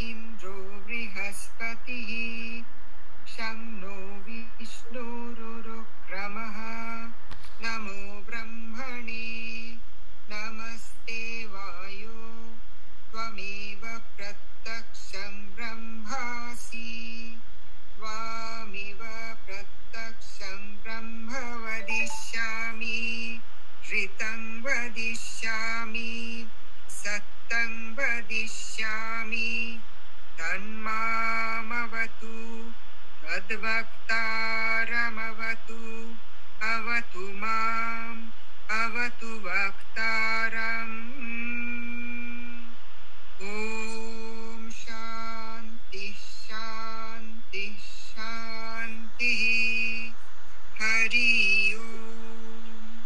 Indro Brihaspatihi Shamno Vishnururokramaha Namo Brahmane Namaste Vayo Tvameva Prattaksham Brahmasi Tvameva Prattaksham Brahma Vadishyami Ritam Vadishyami Sattam Vadishyami Tanmamavatu Tadvaktaramavatu Avatu Mam Avatu Vaktaram Om Shanti Shanti Shanti Hari Om.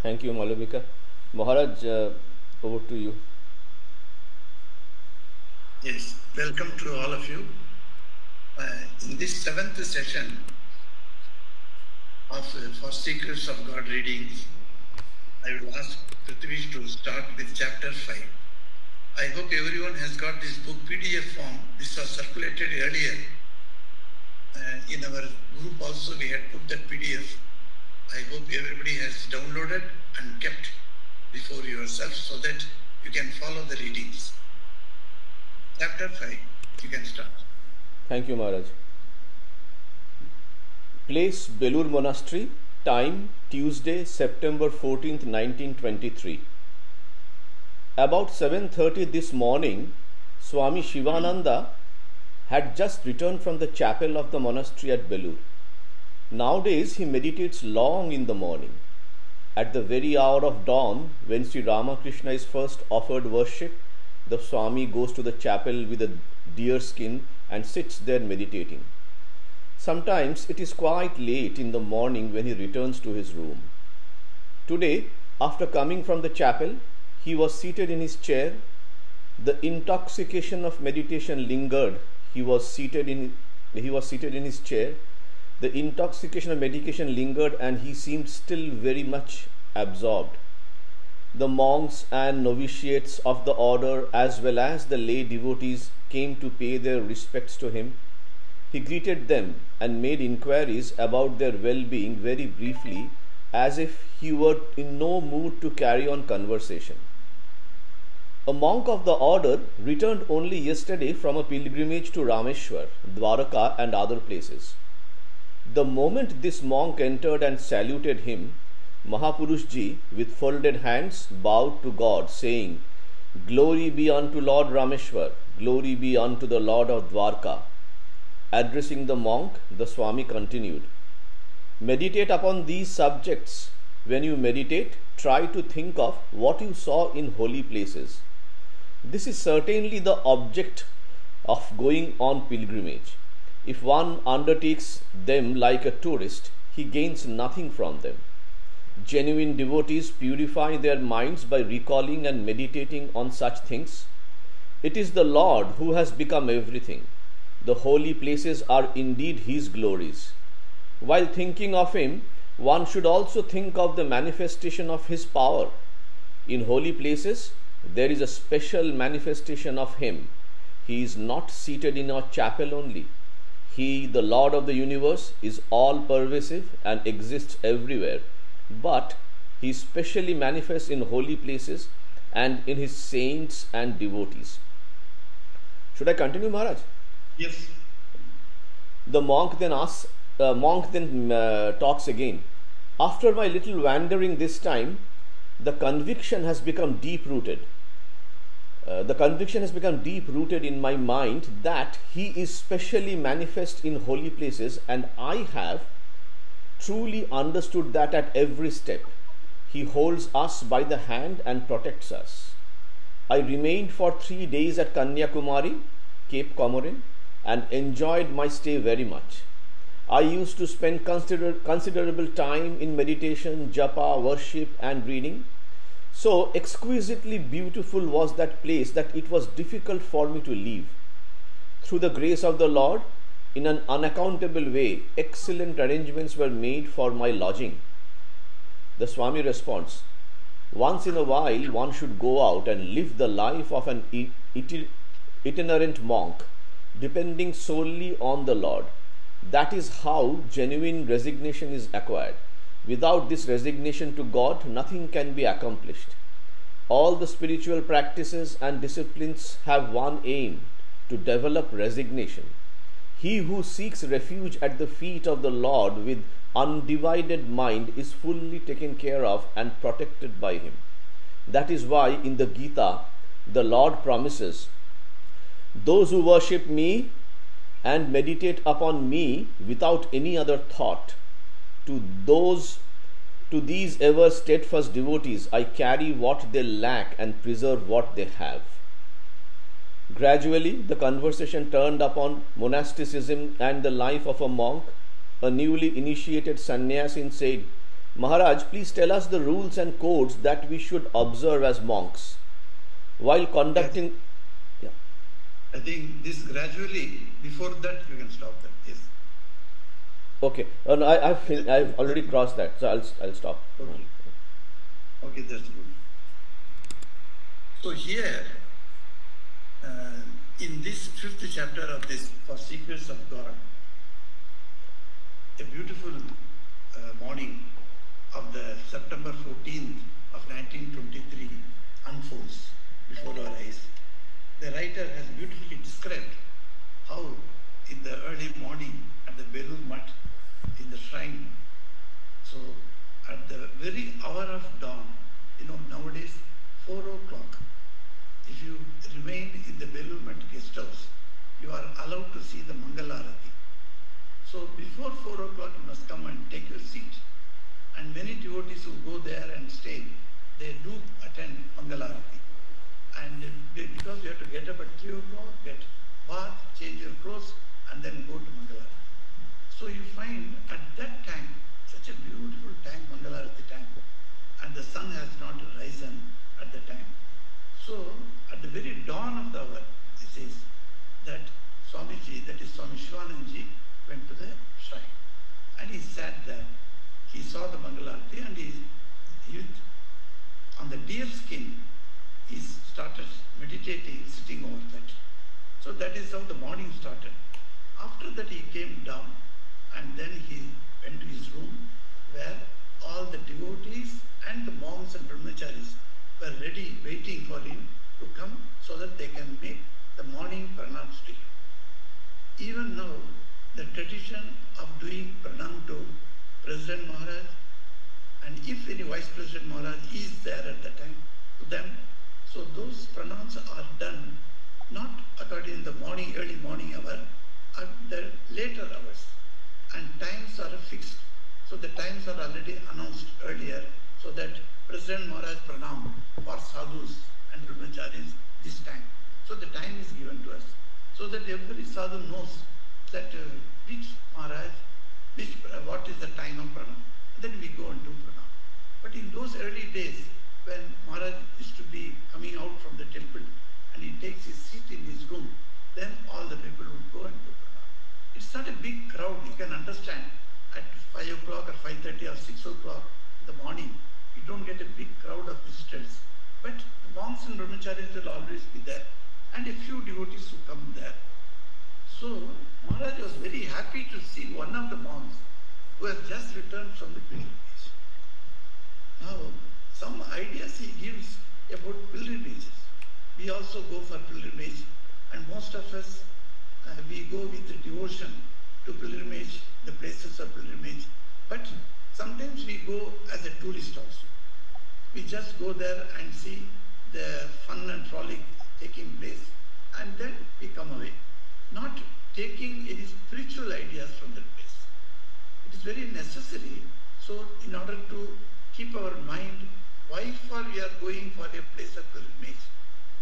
Thank you, Malavika. Maharaj, over to you. Yes, welcome to all of you. In this 7th session of For Secrets of God readings, I will ask Prithvish to start with chapter 5. I hope everyone has got this book PDF form. This was circulated earlier. In our group also we had put that PDF. I hope everybody has downloaded and kept before yourself so that you can follow the readings. Chapter 5, you can start. Thank you, Maharaj. Place Belur Monastery, time Tuesday, September 14th, 1923. About 7:30 this morning, Swami Shivananda had just returned from the chapel of the monastery at Belur. Nowadays, he meditates long in the morning. At the very hour of dawn, when Sri Ramakrishna is first offered worship, the Swami goes to the chapel with a deer skin and sits there meditating. Sometimes it is quite late in the morning when he returns to his room. Today, after coming from the chapel, he was seated in his chair. The intoxication of meditation lingered. He was seated in his chair. The intoxication of meditation lingered and he seemed still very much absorbed. The monks and novitiates of the order as well as the lay devotees came to pay their respects to him. He greeted them and made inquiries about their well-being very briefly, as if he were in no mood to carry on conversation. A monk of the order returned only yesterday from a pilgrimage to Rameshwar, Dwaraka and other places. The moment this monk entered and saluted him, Mahapurushji, with folded hands, bowed to God, saying, "Glory be unto Lord Rameshwar, glory be unto the Lord of Dwarka." Addressing the monk, the Swami continued, "Meditate upon these subjects. When you meditate, try to think of what you saw in holy places. This is certainly the object of going on pilgrimage. If one undertakes them like a tourist, he gains nothing from them. Genuine devotees purify their minds by recalling and meditating on such things. It is the Lord who has become everything. The holy places are indeed His glories. While thinking of Him, one should also think of the manifestation of His power. In holy places, there is a special manifestation of Him. He is not seated in a chapel only. He, the Lord of the universe, is all-pervasive and exists everywhere. But He specially manifests in holy places and in His saints and devotees." Should I continue, Maharaj? Yes. The monk then talks again. "After my little wandering this time, the conviction has become deep-rooted. In my mind that He is specially manifest in holy places, and I have truly understood that at every step He holds us by the hand and protects us. I remained for 3 days at Kanyakumari, Cape Comorin, and enjoyed my stay very much. I used to spend considerable time in meditation, japa, worship and reading. So exquisitely beautiful was that place that it was difficult for me to leave. Through the grace of the Lord, in an unaccountable way, excellent arrangements were made for my lodging." The Swami responds, "Once in a while one should go out and live the life of an itinerant monk, depending solely on the Lord. That is how genuine resignation is acquired. Without this resignation to God, nothing can be accomplished. All the spiritual practices and disciplines have one aim: to develop resignation. He who seeks refuge at the feet of the Lord with undivided mind is fully taken care of and protected by Him. That is why in the Gita, the Lord promises, "Those who worship me and meditate upon me without any other thought, to these ever steadfast devotees I carry what they lack and preserve what they have." Gradually, the conversation turned upon monasticism and the life of a monk. A newly initiated sannyasin said, "Maharaj, please tell us the rules and codes that we should observe as monks while conducting..." Yes. Yeah. I think this gradually, before that you can stop that. Yes. Okay. I've already crossed that, so I'll stop. Okay. Okay, that's good. So here, in this 5th chapter of this For Seekers of God, a beautiful morning of the September 14th of 1923 unfolds before our eyes. The writer has beautifully described how in the early morning at the Belur Mutt in the shrine, so at the very hour of dawn, nowadays 4 o'clock, if you remain in the Belur Mutt guest house, you are allowed to see the Mangalarati. So before 4 o'clock you must come and take your seat. And many devotees who go there and stay, they do attend Mangalarati. And because you have to get up at 3 o'clock, get bath, change your clothes, and then go to Mangalarati. So you find at that time, such a beautiful time, Mangalarati time, and the sun has not risen at the time. So at the very dawn of the hour, it says that Swamiji, that is Swami Shivanandaji, went to the shrine. And he sat there. He saw the Mangalarati and on the deer skin, he started meditating, sitting over that. So that is how the morning started. After that he came down and then he went to his room where all the devotees and the monks and brahmacharis were ready, waiting for him to come so that they can make the morning pranams to him. Even now, the tradition of doing pranam to President Maharaj, and if any Vice President Maharaj is there at the time, to them, so those pranams are done not according to the morning, early morning hour, the later hours, and times are fixed. So the times are already announced earlier, so that President Maharaj pranam for sadhus and brahmacharis this time. So the time is given to us, so that every sadhu knows that which Maharaj, what is the time of pranam. And then we go and do pranam. But in those early days, when Maharaj used to be coming out from the temple and he takes his seat in his room, then all the people would go and do pranam. It's not a big crowd, you can understand. At 5 o'clock or 5:30 or 6 o'clock in the morning, you don't get a big crowd of visitors. But the monks and brahmacharis will always be there, and a few devotees who come there. So Maharaj was very happy to see one of the monks who has just returned from the pilgrimage. Now, some ideas he gives about pilgrimages. We also go for pilgrimage, and most of us, we go with devotion to pilgrimage, the places of pilgrimage. But sometimes we go as a tourist also. We just go there and see the fun and frolic taking place, and then we come away, not taking any spiritual ideas from that place. It is very necessary, so in order to keep our mind, why for we are going for a place of pilgrimage,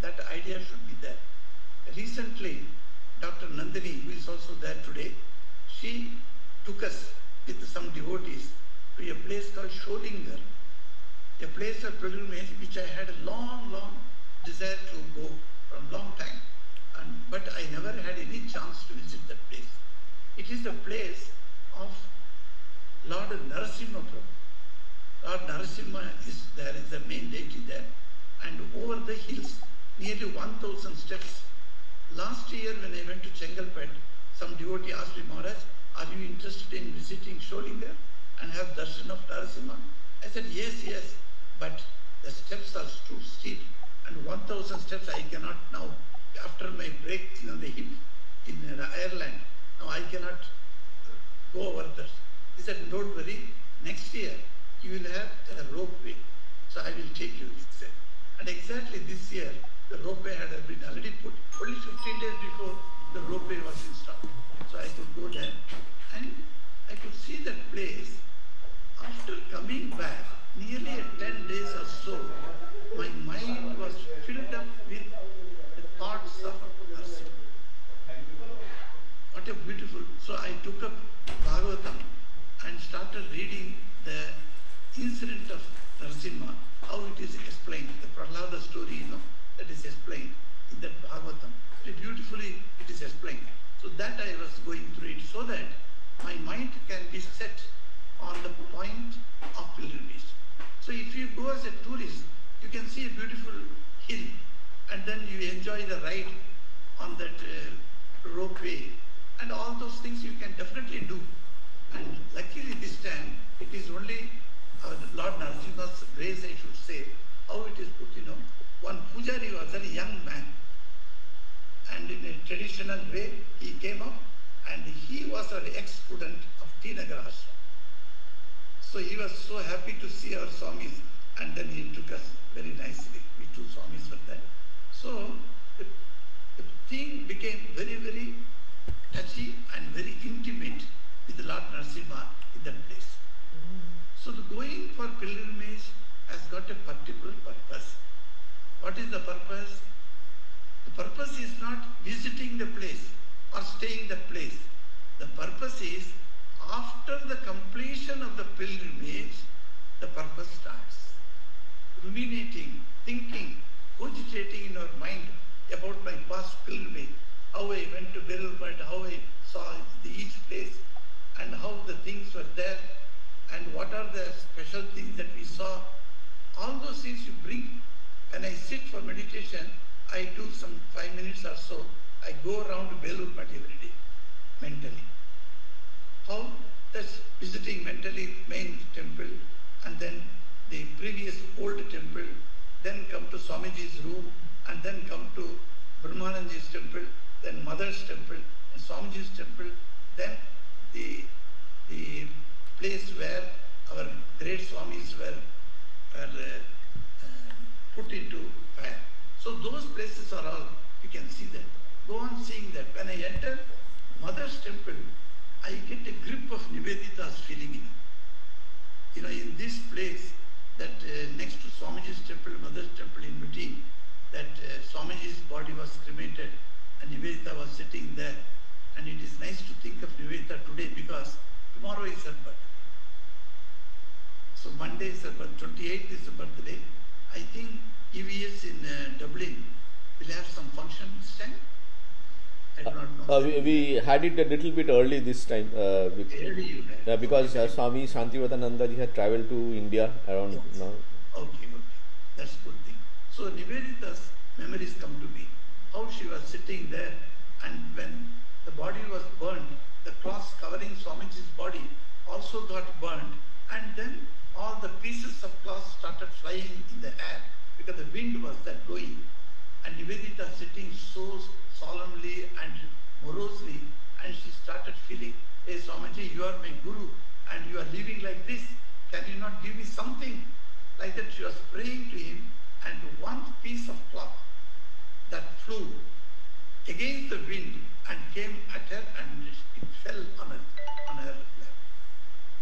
that idea should be there. Recently, Dr. Nandini, who is also there today, she took us with some devotees to a place called Sholingar, a place of pilgrimage which I had a long desire to go from long time, but I never had any chance to visit that place. It is a place of Lord Narasimha Prabhu. Lord Narasimha is there, is the main deity there, and over the hills, nearly 1,000 steps, Last year when I went to Chengalpet, some devotee asked me, Maharaj, are you interested in visiting Sholingar and have darshan of Narasimha? I said, yes, but the steps are too steep and 1000 steps I cannot now, after my break in the hip in Ireland, now I cannot go over there. He said, don't worry, next year you will have a ropeway, so I will take you, he said. And exactly this year, the ropeway had been already put, only 15 days before the ropeway was installed. So I could go there and I could see that place. After coming back, nearly 10 days or so, my mind was filled up with the thoughts of Narasimha. What a beautiful, so I took up Bhagavatam and started reading the incident of Narasimha, how it is explained, the Prahlada story, that is explained in that Bhagavatam. Very beautifully it is explained. So that I was going through it so that my mind can be set on the point of pilgrimage. So if you go as a tourist, you can see a beautiful hill and then you enjoy the ride on that ropeway and all those things you can definitely do. And luckily this time, it is only Lord Narasimha's grace, I should say, how it is put, one Pujari was a young man and in a traditional way, he came up and he was an ex-student of T. Nagar Ashram. So he was so happy to see our Swamis and then he took us very nicely. We two Swamis were there. So the thing became very, very touchy and very intimate with the Lord Narasimha in that place. So the going for pilgrimage has got a particular purpose. What is the purpose? The purpose is not visiting the place or staying the place. The purpose is after the completion of the pilgrimage, the purpose starts. Ruminating, thinking, cogitating in our mind about my past pilgrimage, how I went to Belurbat, how I saw each place and how the things were there and what are the special things that we saw. All those things you bring. When I sit for meditation, I do some 5 minutes or so. I go around Belurbat every day, mentally. How? That's visiting mentally main temple and then the previous old temple, then come to Swamiji's room and then come to Brahmananji's temple, then Mother's temple and Swamiji's temple, then the place where our great Swamis were put into fire. So those places are all, you can see that. Go on seeing that. When I enter Mother's temple, I get a grip of Nivedita's feeling in it. In this place, that next to Swamiji's temple, Mother's temple in between, that Swamiji's body was cremated and Nivedita was sitting there. And it is nice to think of Nivedita today because tomorrow is her birthday. So Monday is her birthday, 28th is her birthday. I think EVS in Dublin will have some function this time. I do not know. We had it a little bit early this time because Swami Shantivatananda ji had travelled to India around now. Okay, that's a good thing. So Nivedita's memories come to me. How she was sitting there and when the body was burned, the cloth covering Swamiji's body also got burned and then all the pieces of cloth started flying in the air because the wind was there blowing. And Nivedita sitting so solemnly and morosely and she started feeling, hey Swamiji, you are my guru and you are living like this. Can you not give me something? Like that she was praying to him and one piece of cloth that flew against the wind and came at her and it fell on her lap.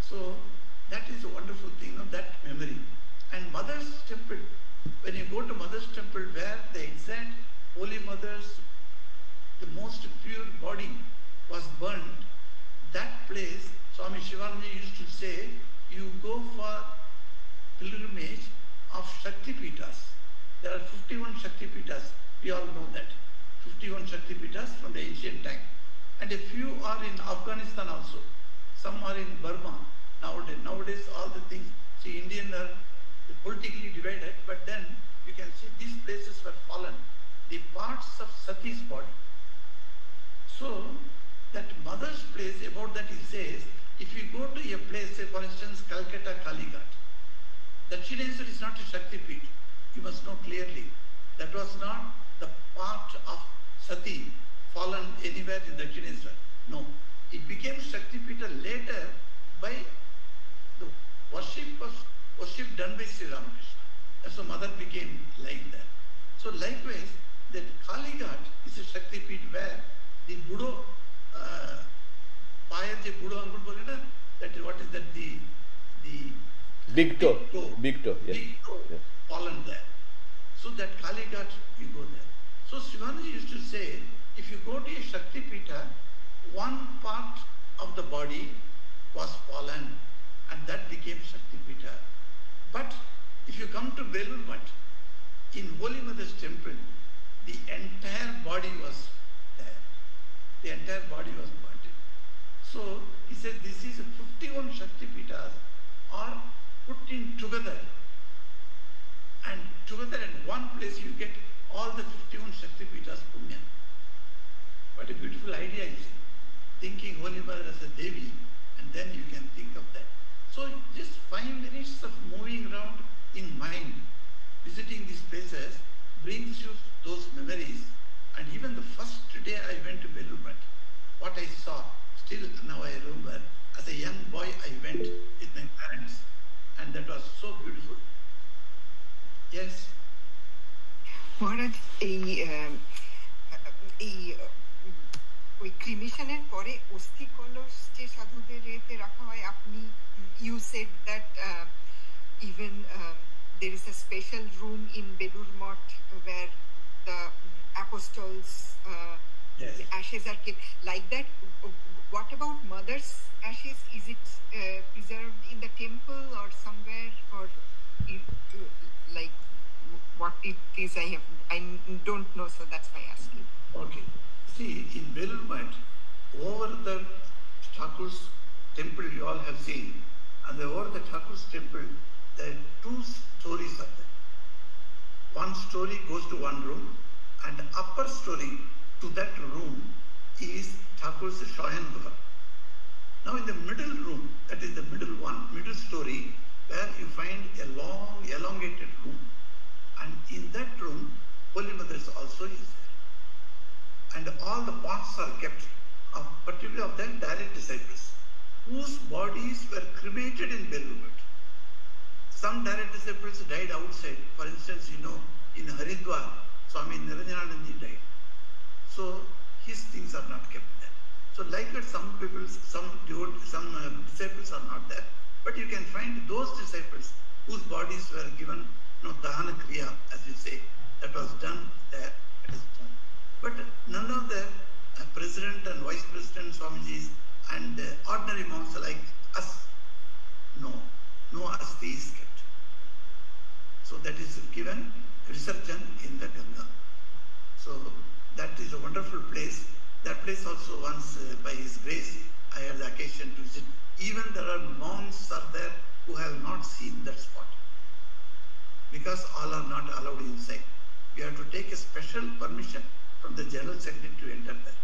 So that is a wonderful thing, that memory. And Mother's temple, when you go to Mother's temple where the exact Holy Mother's, the most pure body was burned, that place, Swami Shivananda used to say, you go for pilgrimage of Shaktipitas. There are 51 Shaktipitas, we all know that. 51 Shaktipitas from the ancient time. And a few are in Afghanistan also. Some are in Burma nowadays. Nowadays all the things, see Indians are politically divided, but then you can see these places were fallen. The parts of Sati's body, So that mother's place, about that he says, if you go to a place, say for instance Calcutta Kalighat, Dakshineshwar is not a Shakti Peeth. You must know clearly. That was not the part of Sati fallen anywhere in Dakshineshwar. No. It became Shakti Peeth later by the worship done by Sri Ramakrishna. And so mother became like that. So likewise, that Kalighat is a Shakti Peeth where the Budo, Payaje Budo Angul Bolena, that is what is that the Big toe. yes. Big toe, Fallen there. So that Kalighat, you go there. So Shivanji used to say, if you go to a Shakti Peetha, one part of the body was fallen and that became Shakti Peetha. But if you come to Belur Math, in Holy Mother's temple, the entire body was there. The entire body was burnt. So he said this is 51 Shakti Peethas are put in together, and together in one place you get all the 51 Shakti Peethas Punya. What a beautiful idea is thinking Holy Mother as a Devi, and then you can think of that. So just 5 minutes of moving around in mind, visiting these places brings you those memories. And even the first day I went to Belur Math, what I saw, still now I remember, as a young boy I went with my parents, and that was so beautiful. Yes. মহারাজ ওই ক্রিমেশনের পরে অস্থি কলস যে সাধুদের এতে রাখা হয়, আপনি you said that even there is a special room in Belur Math where the apostles Yes. ashes are kept like that. What about mother's ashes? Is it preserved in the temple or somewhere, or like what it is? I don't know, so that's why I ask you. Okay. See, in Belur Math, over the Thakur's temple you all have seen, and over the Thakur's temple there are 2 stories of them. One story goes to one room, and the upper story to that room is Thakur's Shayan Gurha. Now in the middle room, that is the middle one, middle story, where you find a long elongated room, and in that room Holy Mother also is there, and all the pots are kept, particularly of the direct disciples, whose bodies were cremated in Belur Math. Some direct disciples died outside. For instance, in Haridwar, Swami Niranjananandji died. So his things are not kept there. So likewise, some disciples are not there. But you can find those disciples whose bodies were given, Dahana Kriya, as you say, that was done there, it is done. But none of the president and vice president Swamijis and ordinary monks like us, no asti is kept. So that is given resurgent in the Ganga. So that is a wonderful place. That place also once, by His grace, I had the occasion to visit. Even there are monks are there who have not seen that spot, because all are not allowed inside. We have to take a special permission from the General Secretary to enter there.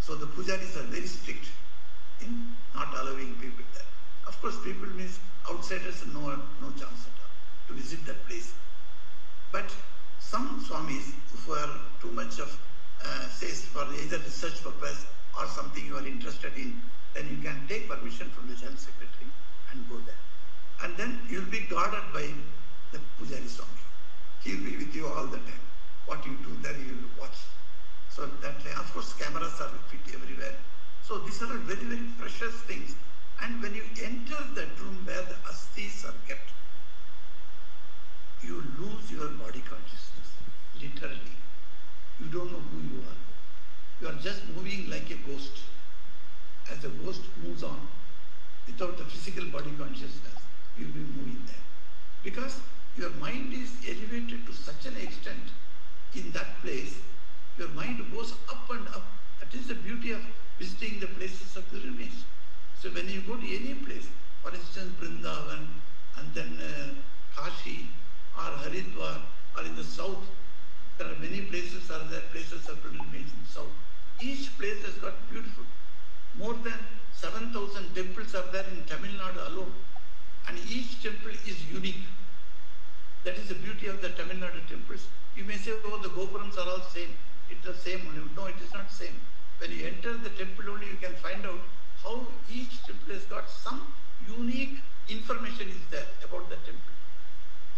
So the pujaris are very strict in not allowing people there. Of course, people means outsiders, no chance at all to visit that place. But some Swamis who are too much of, says for either research purpose or something you are interested in, then you can take permission from the General Secretary and go there. And then you will be guarded by the Pujari Swami. He will be with you all the time. What you do there, you will watch. So that, of course, cameras are fit everywhere. So these are very, very precious things. And when you enter that room where the asthis are kept, you lose your body consciousness, literally. You don't know who you are. You are just moving like a ghost. As the ghost moves on, without the physical body consciousness, you will be moving there. Because your mind is elevated to such an extent in that place, your mind goes up and up. That is the beauty of visiting the places of pilgrimage. So when you go to any place, for instance Vrindavan, and then Kashi or Haridwar, or in the south, there are many places of pilgrimage in the south. Each place has got beautiful. More than 7,000 temples are there in Tamil Nadu alone. And each temple is unique. That is the beauty of the Tamil Nadu temples. You may say, oh, the gopurams are all same. It's the same. No, it is not same. When you enter the temple only, you can find out how each temple has got some unique information is there about the temple.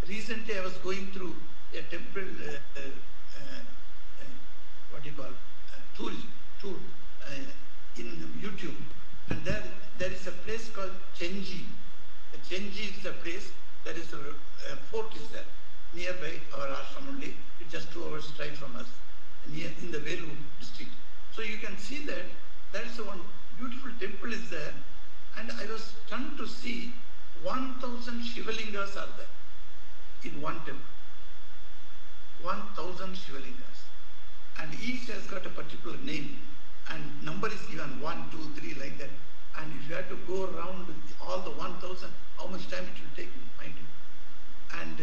Recently, I was going through a temple, tour in YouTube, and there is a place called Chenji. The Chenji is a place. There is a fort is there nearby our ashram only. It's just 2 hours drive from us, in the Velu district. So you can see that there is one beautiful temple is there, and I was stunned to see 1,000 Shivalingas are there in one temple. 1,000 Shivalingas, and each has got a particular name, and number is given 1, 2, 3 like that. And if you have to go around all the 1,000, how much time it will take you, mind you? And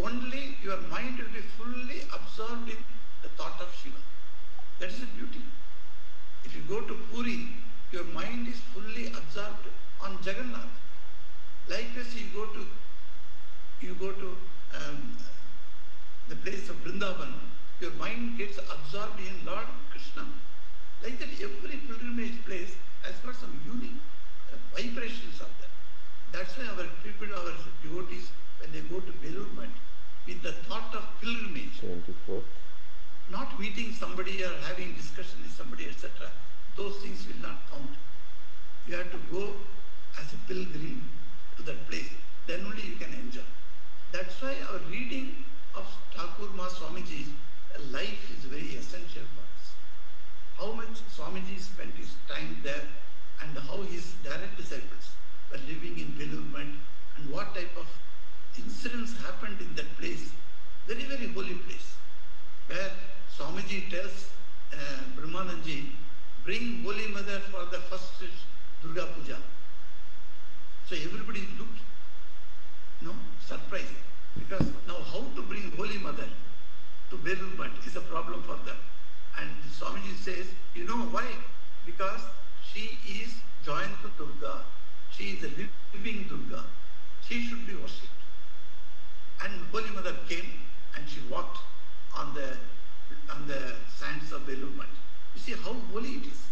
only your mind will be fully absorbed in the thought of Shiva. That is the beauty. If you go to Puri, your mind is fully absorbed on Jagannath. Likewise, you go to the place of Vrindavan, your mind gets absorbed in Lord Krishna. Like that, every pilgrimage place has got some unique vibrations of that. That's why our people, our devotees, when they go to Belurmand, with the thought of pilgrimage, 24th. Not meeting somebody or having discussion with somebody, etc., those things will not count. You have to go as a pilgrim to that place. Then only you can enjoy. That's why our reading of Thakur Ma Swamiji's life is very essential for us. How much Swamiji spent his time there, and how his direct disciples were living in Belurmand, and what type of incidents happened in that place. Very, very holy place, where Swamiji tells Brahmananji, bring Holy Mother for the first Durga Puja. So everybody looked, surprised, because now how to bring Holy Mother to Belurmand is a problem for them. And Swamiji says, you know why? Because she is joined to Durga. She is a living Durga. She should be worshipped. And Holy Mother came and she walked on the sands of Belurmand. You see how holy it is.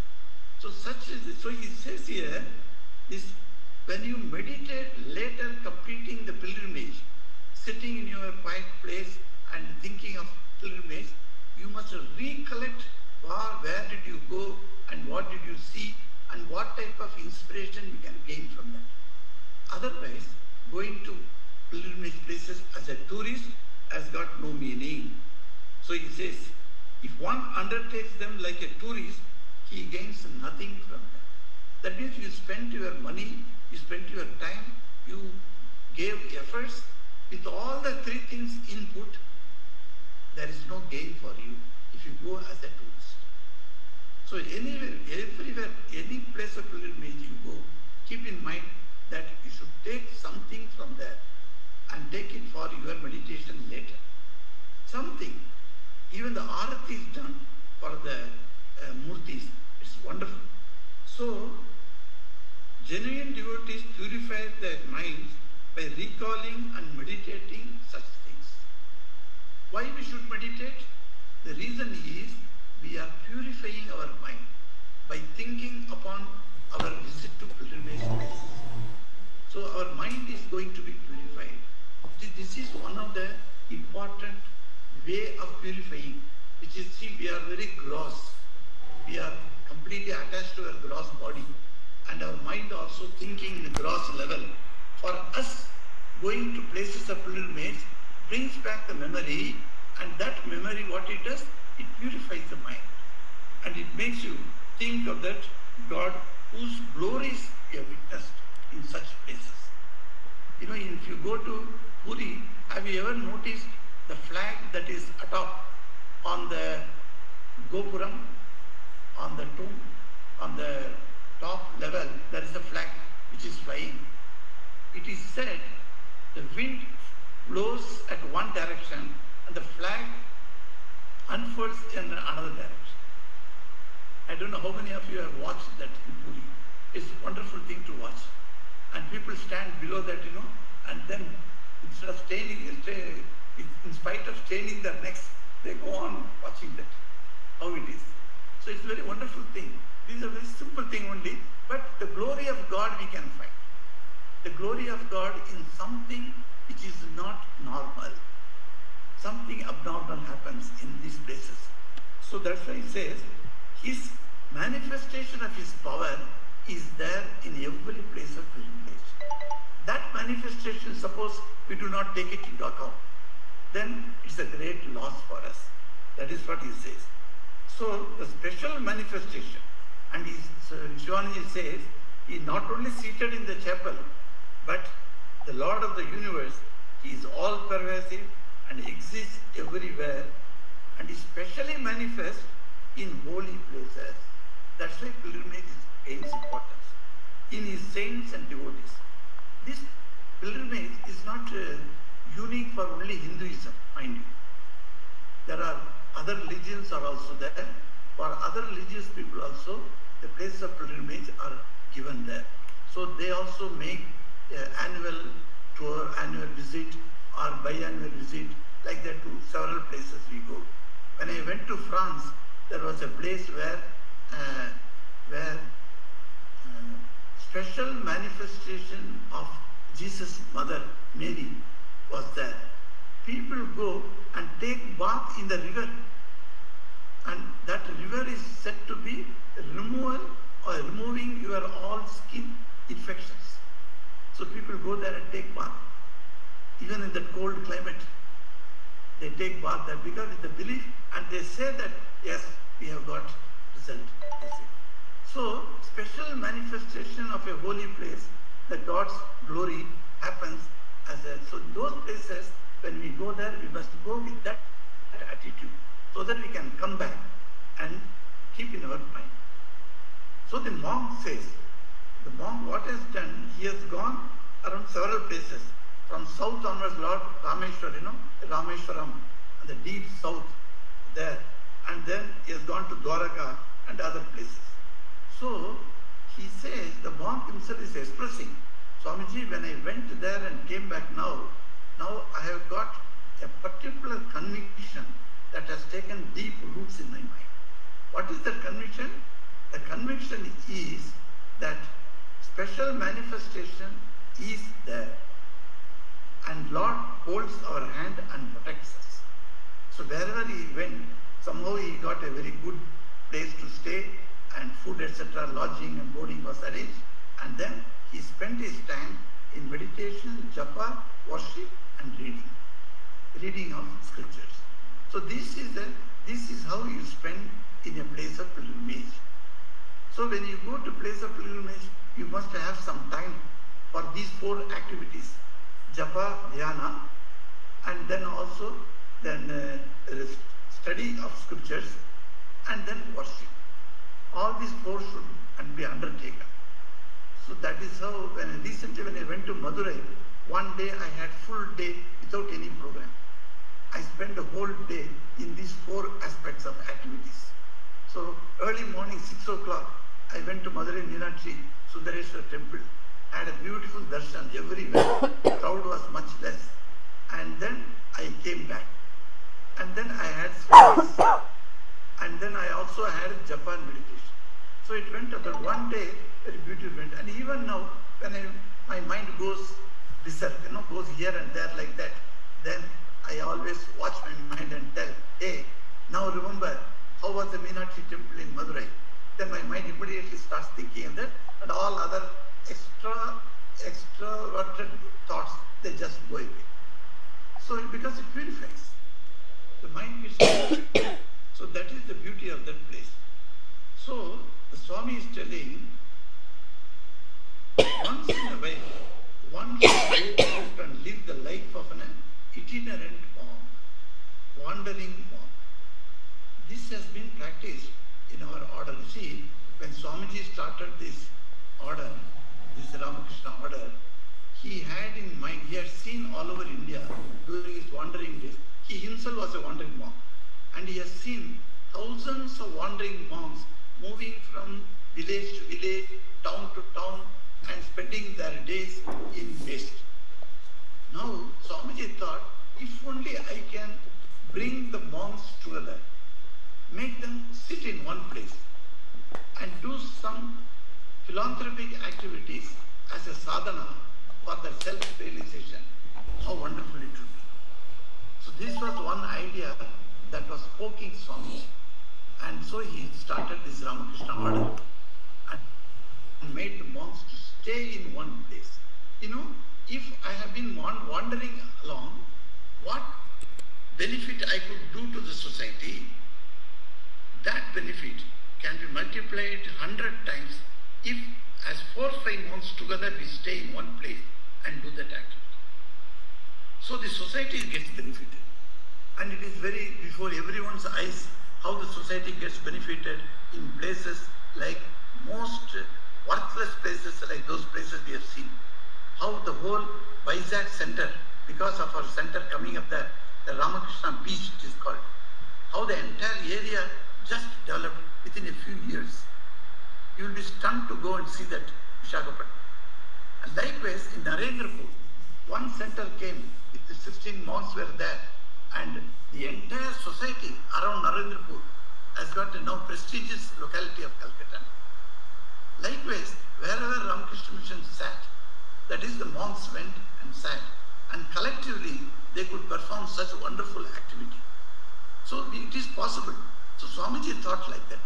So he says here, this, when you meditate later completing the pilgrimage, sitting in your quiet place and thinking of pilgrimage, you must recollect where did you go and what did you see and what type of inspiration you can gain from that. Otherwise, going to pilgrimage places as a tourist has got no meaning. So he says, if one undertakes them like a tourist, he gains nothing from them. That means you spent your money, you spent your time, you gave efforts. With all the 3 things input, there is no gain for you if you go as a tourist. So anywhere, everywhere, any place of pilgrimage you go, keep in mind that you should take something from there and take it for your meditation later. Something. Even the arati is done for the murtis. It's wonderful. So, genuine devotees purify their minds by recalling and meditating such things. Why we should meditate? The reason is we are purifying our mind by thinking upon our visit to pilgrimage places. So our mind is going to be purified. This is one of the important way of purifying, which is, see, we are very gross. We are completely attached to our gross body, and our mind also thinking in the gross level. For us, going to places of pilgrimage brings back the memory, and that memory, what it does, it purifies the mind. And it makes you think of that God whose glories you have witnessed in such places. You know, if you go to Puri, have you ever noticed the flag that is atop on the Gopuram, on the tomb, on the top level, there is a flag which is flying. It is said the wind blows at one direction and the flag unfolds in another direction. I don't know how many of you have watched that in Puri. It's a wonderful thing to watch. And people stand below that, and then instead of in spite of staining their necks, they go on watching that, how it is. So it's a very wonderful thing. These are very simple thing only, but the glory of God we can find. The glory of God in something which is not normal. Something abnormal happens in these places. So that's why he says, his manifestation of his power is there in every place of pilgrimage. That manifestation, suppose we do not take it into account, then it's a great loss for us. That is what he says. So the special manifestation, and Shivananda says, he is not only seated in the chapel, but the Lord of the universe, he is all pervasive and exists everywhere, and is specially manifest in holy places. That's why pilgrimage gains importance in his saints and devotees. This pilgrimage is not unique for only Hinduism, mind you. There are other religions are also there. For other religious people also, the places of pilgrimage are given there. So they also make annual tour, annual visit, or biannual visit, like that to several places we go. When I went to France, there was a place where special manifestation of Jesus' mother, Mary, was there. People go and take bath in the river, and that river is said to be removing your all skin infections. So people go there and take bath. Even in the cold climate, they take bath there because it's the belief, and they say that, yes, we have got result, they say. So, special manifestation of a holy place, the God's glory happens so those places, when we go there, we must go with that attitude, so that we can come back and keep in our mind. So the monk says, the monk what has done, he has gone around several places, from south onwards, Lord Rameshwaram, and the deep south there, and then he has gone to Dwaraka and other places. So he says, the monk himself is expressing, Swamiji, when I went there and came back now I have got a particular conviction that has taken deep roots in my mind. What is that conviction? The conviction is that special manifestation is there, and Lord holds our hand and protects us. So wherever he went, somehow he got a very good place to stay, and food, etc., lodging and boarding was arranged, and then he spent his time in meditation, japa, worship, and reading of scriptures. So this is how you spend in a place of pilgrimage. So when you go to place of pilgrimage, you must have some time for these four activities: japa, dhyana, and then also study of scriptures, and then worship. All these four should be undertaken. So that is how, recently when I went to Madurai, one day I had full day without any program. I spent the whole day in these four aspects of activities. So early morning, 6 o'clock, I went to Madurai Meenakshi Sundareshwar temple. I had a beautiful darshan everywhere. The crowd was much less. And then I came back. And then I had studies. And then I also had japa and meditation. So it went about one day, very beautiful went. And even now, when my mind goes berserk, goes here and there like that, then I always watch my mind and tell, hey, now remember, how was the Meenakshi temple in Madurai? Then my mind immediately starts thinking of that, and all other extroverted thoughts, they just go away. So because it purifies. The mind gets purified. So that is the beauty of that place. So the Swami is telling, once in a while, one should go out and live the life of an itinerant monk, wandering monk. This has been practiced in our order. You see, when Swamiji started this order, this Ramakrishna order, he had in mind, he had seen all over India during his wandering days. He himself was a wandering monk, and he has seen thousands of wandering monks moving from village to village, town to town, and spending their days in waste. Now, Swamiji thought, if only I can bring the monks together, make them sit in one place, and do some philanthropic activities as a sadhana for their self-realization, how wonderful it would be. So this was one idea that was poking Swamiji. And so he started this Ramakrishna order and made the monks to stay in one place. You know, if I have been wandering along, what benefit I could do to the society, that benefit can be multiplied 100 times if as 4 or 5 months together we stay in one place and do that activity. So the society gets benefited. And it is very before everyone's eyes how the society gets benefited in places like most worthless places like those places we have seen. How the whole Vizag center, because of our center coming up there, the Ramakrishna beach it is called, how the entire area just developed within a few years. You will be stunned to go and see that Visakhapatnam. And likewise in Narendrapur, one center came with the 16 monks were there, and the entire society around Narendrapur has got a now prestigious locality of Calcutta. Likewise, wherever Ramakrishna Mission sat, that is the monks went and sat, and collectively they could perform such wonderful activity. So it is possible. So Swamiji thought like that.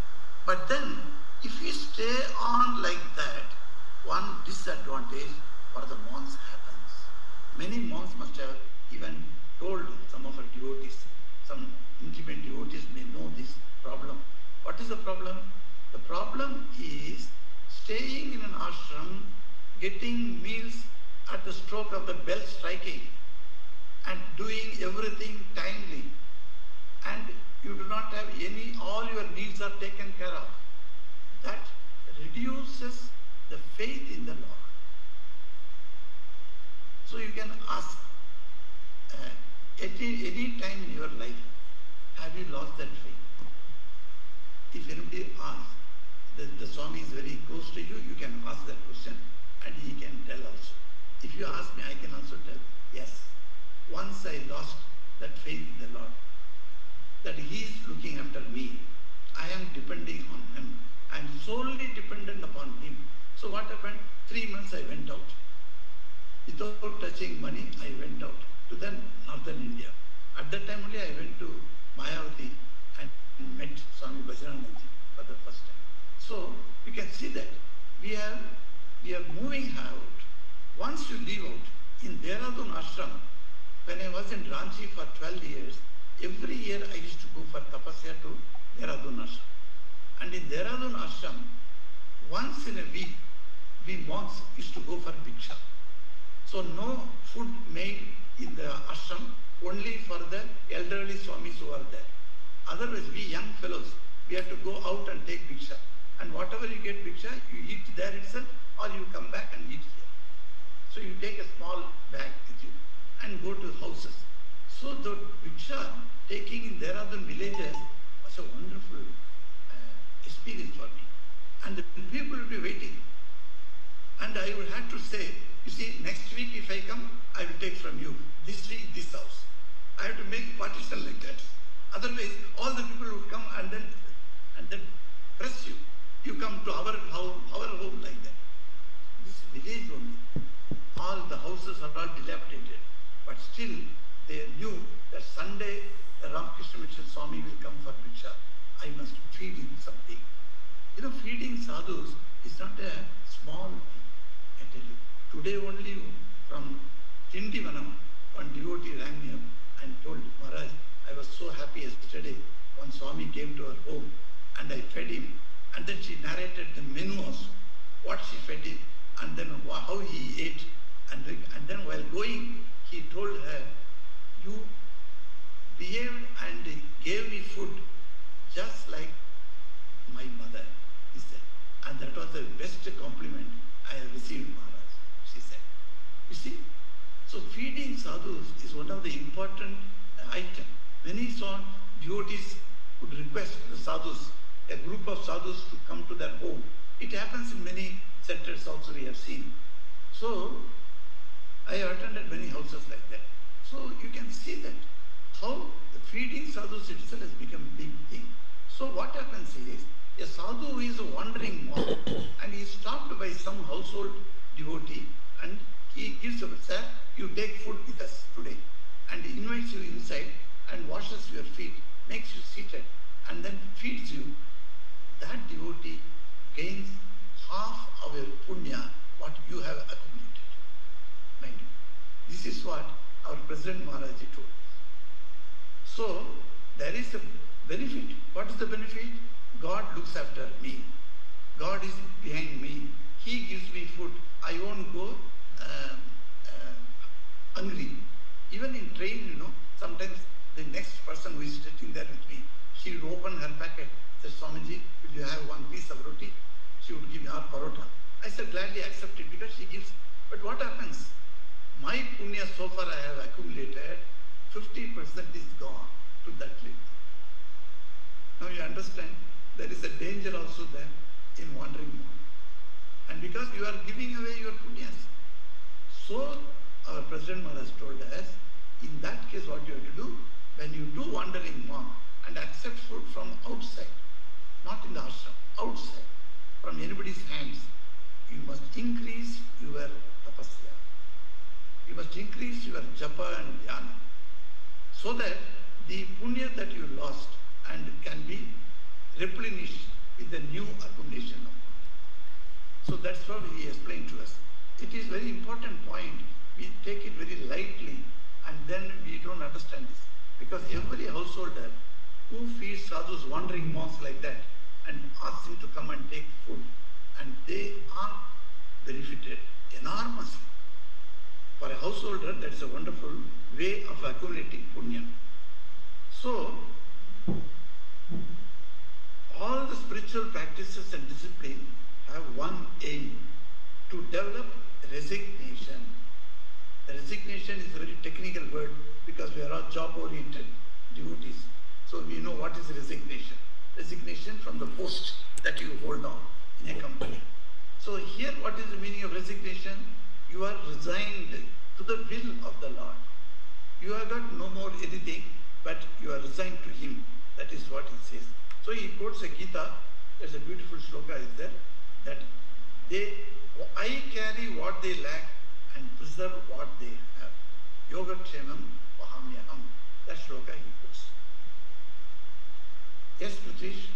But then, if we stay on like that, one disadvantage for the monks happens. Many monks must have even told some of our devotees, some intimate devotees may know this problem. What is the problem? The problem is staying in an ashram, getting meals at the stroke of the bell striking, and doing everything timely, and you do not have all your needs are taken care of. That reduces the faith in the Lord. So you can ask, any time in your life, have you lost that faith? If anybody asks, the Swami is very close to you, you can ask that question and he can tell also. If you ask me, I can also tell, yes, once I lost that faith in the Lord, that He is looking after me, I am depending on Him, I am solely dependent upon Him. So what happened? 3 months I went out. Without touching money, I went out to the northern India. At that time only I went to Mayavati and met Swami Bhajanananji for the first time. So you can see that we are moving out. Once you leave out, in Dehradun ashram, when I was in Ranchi for 12 years, every year I used to go for tapasya to Dehradun ashram. And in Dehradun ashram, once in a week, we monks used to go for Bhiksha. So no food made in the ashram, only for the elderly swamis who are there. Otherwise, we young fellows, we have to go out and take Bhiksha. And whatever you get Bhiksha, you eat there itself, or you come back and eat here. So you take a small bag with you and go to houses. So the Bhiksha taking in Dehradun villages was a wonderful experience for me. And the people will be waiting. And I would have to say, you see, next week if I come, I will take from you. This week, this house. I have to make partition like that. Otherwise, all the people would come and then press you. You come to our home like that. This village only. All the houses are all dilapidated. But still, they knew that Sunday, the Ramakrishna Mission Swami will come for Bhiksha. I must feed him something. You know, feeding sadhus is not a small thing, I tell you. Today only from Tindivanam, one devotee rang me up and told, Maharaj, I was so happy yesterday when Swami came to her home and I fed him. And then she narrated the menu also, what she fed him, and then how he ate. And then while going, he told her, you behaved and gave me food just like my mother, he said. And that was the best compliment I have received, Maharaj, she said. You see? So feeding sadhus is one of the important items. Many devotees would request the sadhus, a group of sadhus to come to their home. It happens in many centers also, we have seen. So I have attended many houses like that. So you can see that how the feeding sadhus itself has become a big thing. So what happens is, a sadhu is a wandering monk and he is stopped by some household devotee and he gives up, sir, you take food with us today, and he invites you inside and washes your feet, makes you seated and then feeds you. That devotee gains half of your punya, what you have accumulated. Mind you, this is what our President Maharaji told us. So there is a benefit. What is the benefit? God looks after me. God is behind me. He gives me food. I won't go hungry. Even in train, sometimes the next person who is sitting there with me, she would open her packet, said, Swamiji, will you have one piece of roti? She would give me our parota. I said, gladly accept it because she gives. But what happens? My punya so far I have accumulated, 50% is gone to that lady. Now you understand, there is a danger also there in wandering monk. And because you are giving away your punyas. So our President Maharaj told us, in that case what you have to do, when you do wandering monk and accept food from outside, not in the ashram, outside, from anybody's hands, you must increase your tapasya. You must increase your japa and dhyana, so that the punya that you lost and can be replenished with the new accumulation of punya. So that's what he explained to us. It is very important point. We take it very lightly and then we don't understand this. Because every householder who feeds sadhus, wandering monks like that, and asks him to come and take food, and they are benefited enormously. For a householder, that's a wonderful way of accumulating punya. So, all the spiritual practices and discipline have one aim, to develop resignation. The resignation is a very technical word because we are all job-oriented devotees. So we know what is resignation. Resignation from the post that you hold on in a company. So here what is the meaning of resignation? You are resigned to the will of the Lord. You have got no more anything, but you are resigned to Him. That is what he says. So he quotes a Gita, there's a beautiful shloka is there, that I carry what they lack and preserve what they have. Yoga Kshemam Vahamyaham. That shloka he quotes. Yes, Pratish?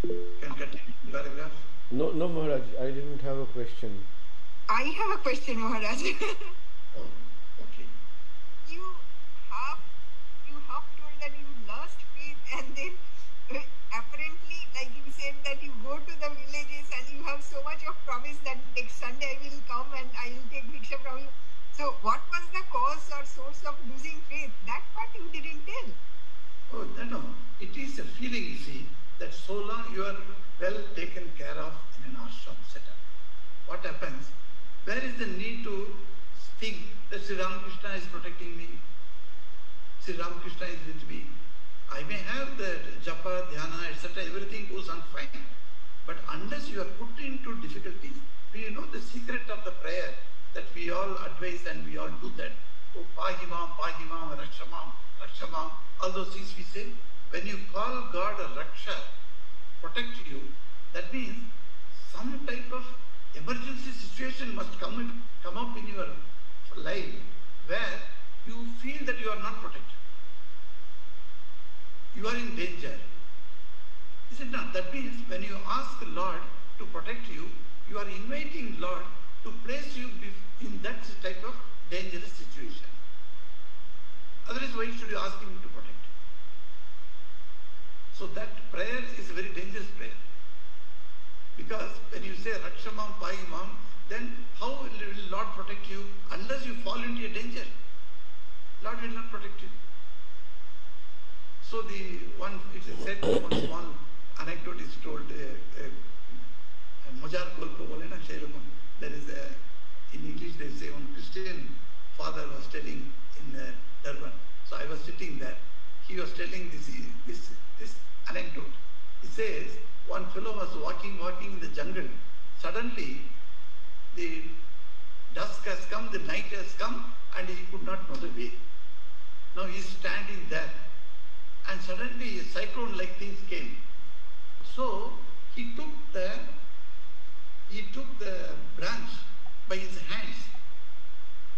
Can continue the paragraph? No, Maharaj, I didn't have a question. I have a question, Maharaj. Oh, okay. You have told that you lost faith and then apparently, like you said, that you go to the villages and you have so much of promise that next Sunday I will come and I will take Bhiksha from you. So what was the cause or source of losing faith? That part you didn't tell. Oh, no. It is a feeling, you see, that so long you are well taken care of in an ashram setup. What happens? Where is the need to think that Sri Ramakrishna is protecting me? Sri Ramakrishna is with me. I may have the japa, dhyana, etc. Everything goes on fine. But unless you are put into difficulties, we know the secret of the prayer that we all advise and we all do that. Oh, pahimam, pahimam, rakshamam, rakshamam. All those things we say. When you call God a raksha, protect you, that means some type of emergency situation must come up in your life where you feel that you are not protected. You are in danger. Is it not? That means when you ask the Lord to protect you, you are inviting Lord to place you in that type of dangerous situation. Otherwise, why should you ask Him to protect? So that prayer is a very dangerous prayer. Because when you say Rakshamam Pahimam, then how will Lord protect you unless you fall into a danger? Lord will not protect you. So it is said, one small anecdote is told, Mujar Golko bole na Shailakum. There is in English they say one Christian father was telling in Durban. So I was sitting there. he was telling this anecdote. He says, one fellow was walking in the jungle. Suddenly, the dusk has come, the night has come, and he could not know the way. Now he is standing there, and suddenly a cyclone-like things came. So he took the branch by his hands,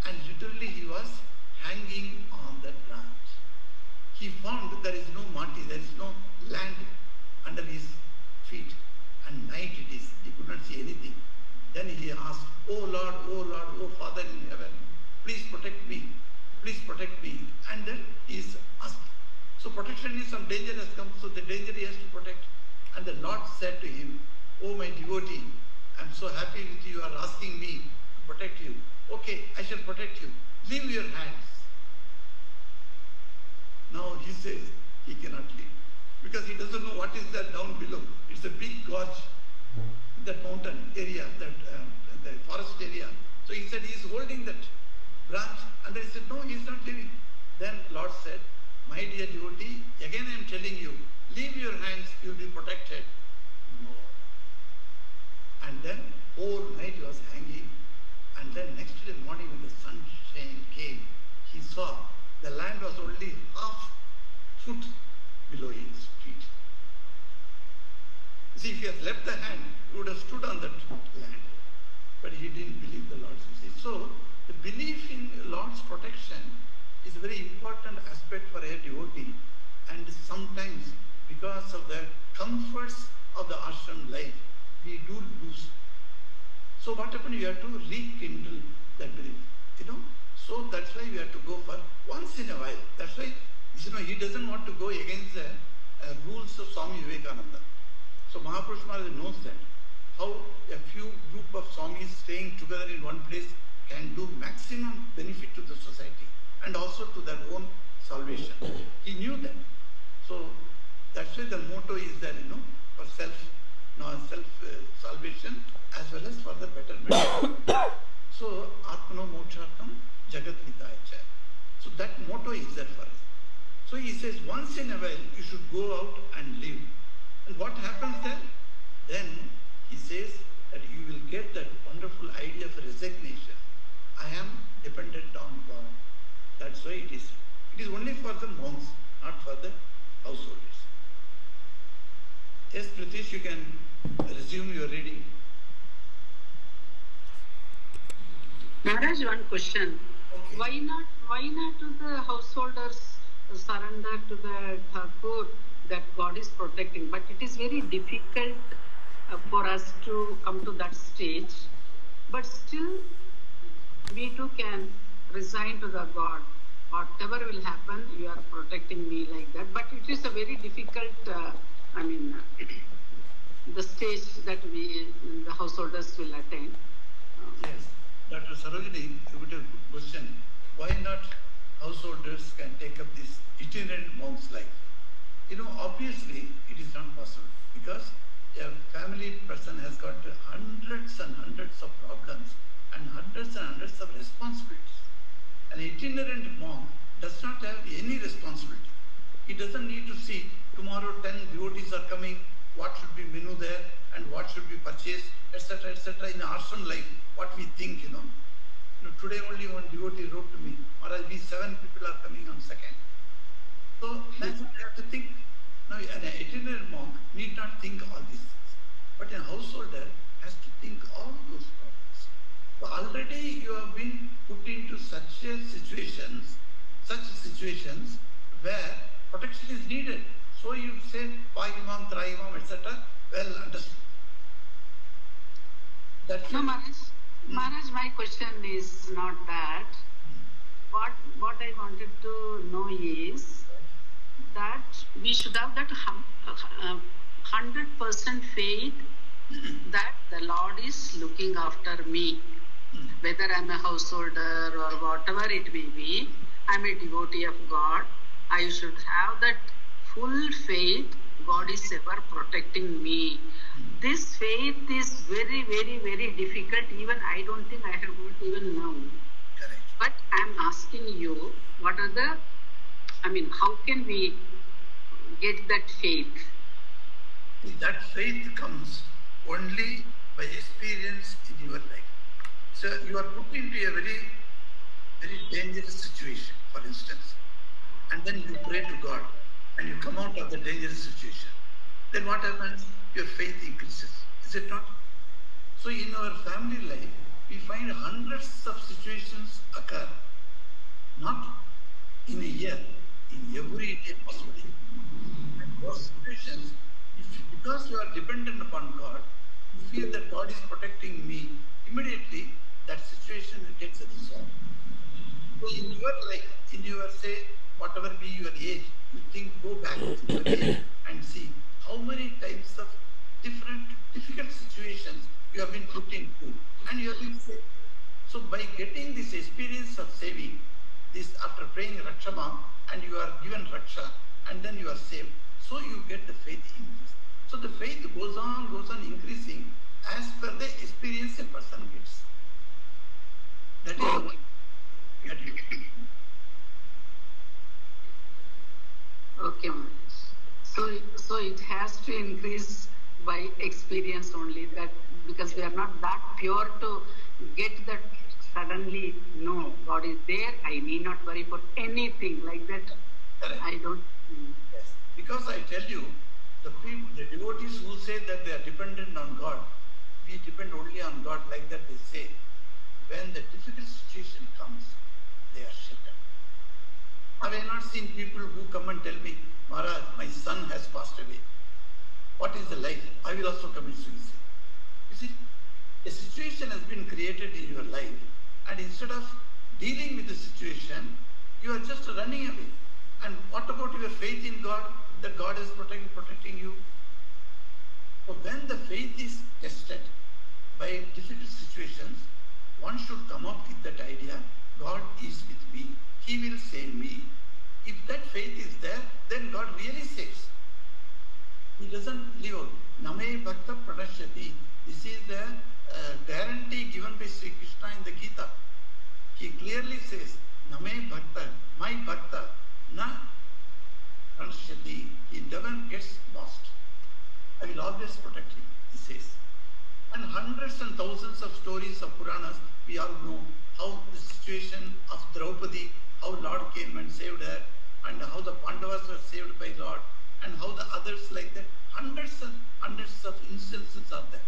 and literally he was hanging on that branch. He found there is no mati, there is no land under his feet, and night it is. He could not see anything. Then he asked, "Oh Lord, oh Father in heaven, please protect me, please protect me." And then he is asked. So protection is, some danger has come, so the danger he has to protect. And the Lord said to him, "Oh my devotee, I am so happy with you, you are asking me to protect you. Okay, I shall protect you. Leave your hands." Now he says he cannot leave, because he doesn't know what is there down below. It's a big gorge, that mountain area, the forest area. So he said he is holding that branch, and then he said, "No, he is not leaving." Then Lord said, "My dear devotee, again I am telling you, leave your hands, you will be protected." No. And then whole night he was hanging, and then next day morning when the sunshine came, he saw the land was only half foot below his feet. See, if he had left the hand, he would have stood on that land. But he didn't believe the Lord's. So the belief in Lord's protection is a very important aspect for a devotee, and sometimes because of the comforts of the ashram life, we do lose. So what happened? You have to rekindle that belief, So that's why we have to go for once in a while. That's why, he doesn't want to go against the rules of Swami Vivekananda. So Mahapurush Maharaj knows that, how a few group of Swamis staying together in one place can do maximum benefit to the society and also to their own salvation. He knew that. So that's why the motto is there, for self-salvation as well as for the betterment. So Atmano Mokshartham Jagat Hitaya. So that motto is there for us. So he says, once in a while you should go out and live. And what happens then? Then he says that you will get that wonderful idea of resignation. I am dependent on God. That's why it is only for the monks, not for the householders. Yes, Pratish, you can resume your reading. Maharaj, one question. Okay. Why not to the householders surrender to the Thakur that God is protecting? But it is very difficult for us to come to that stage. But still, we too can resign to the God. Whatever will happen, you are protecting me like that. But it is a very difficult, the stage that the householders will attain. Yes. Dr. Sarojini, you would have a good question. Why not householders can take up this itinerant monk's life? Obviously, it is not possible, because a family person has got hundreds and hundreds of problems and hundreds of responsibilities. An itinerant monk does not have any responsibility. He doesn't need to see tomorrow 10 devotees are coming, what should be menu there and what should be purchased, etc., etc. In ashram life, what we think, Today only one devotee wrote to me, "Maharaj, we 7 people are coming on 2nd. So that's what you have to think. Now, an itinerant monk need not think all these things. But a householder has to think all those problems. So already you have been put into such situations where protection is needed. So you say, Pa Imam, Tra Imam, etc. Well understood. No, Maharaj, my question is not that. What I wanted to know is that we should have that 100% faith that the Lord is looking after me. Whether I'm a householder or whatever it may be, I'm a devotee of God. I should have that full faith. God is ever protecting me. This faith is very, very, very difficult. Even I don't think I have not even known. Correct. But I'm asking you, what are the I mean, how can we get that faith? That faith comes only by experience in your life. So you are put into a very, very dangerous situation, for instance, and then you pray to God and you come out of the dangerous situation. Then what happens? Your faith increases. Is it not? So in our family life, we find hundreds of situations occur, not in a year, in every day possibly. And those situations, because you are dependent upon God, you feel that God is protecting me, immediately that situation gets resolved. So in your life, in your, say, whatever be your age, you think, go back to your age and see how many types of different difficult situations you have been put into, and you have been saved. So by getting this experience of saving, this after praying Rakshama, and you are given Raksha, and then you are saved, so you get the faith increase. So the faith goes on increasing as per the experience a person gets. That is the one. Okay, so it has to increase by experience only, that because we are not that pure to get that suddenly, no, God is there, I need not worry for anything like that. Correct. I don't. Yes. Because I tell you, the people, the devotees who say that they are dependent on God, we depend only on God, like that they say, when the difficult situation comes, they are shaken. Have I not seen people who come and tell me, Maharaj, my son has passed away. What is the life? I will also commit suicide. You see, a situation has been created in your life, and instead of dealing with the situation, you are just running away. And what about your faith in God, that God is protecting you? So when the faith is tested by difficult situations, one should come up with that idea, God is with me, He will save me. If that faith is there, then God really saves. He doesn't leave out. Name Bhakta Pranashyati. This is the guarantee given by Sri Krishna in the Gita. He clearly says, Name Bhakta, my Bhakta, na Pranashyati. He never gets lost. I will always protect him, he says. And hundreds and thousands of stories of Puranas, we all know how the situation of Draupadi, how Lord came and saved her, and how the Pandavas were saved by Lord, and how the others like that. Hundreds and hundreds of instances are there.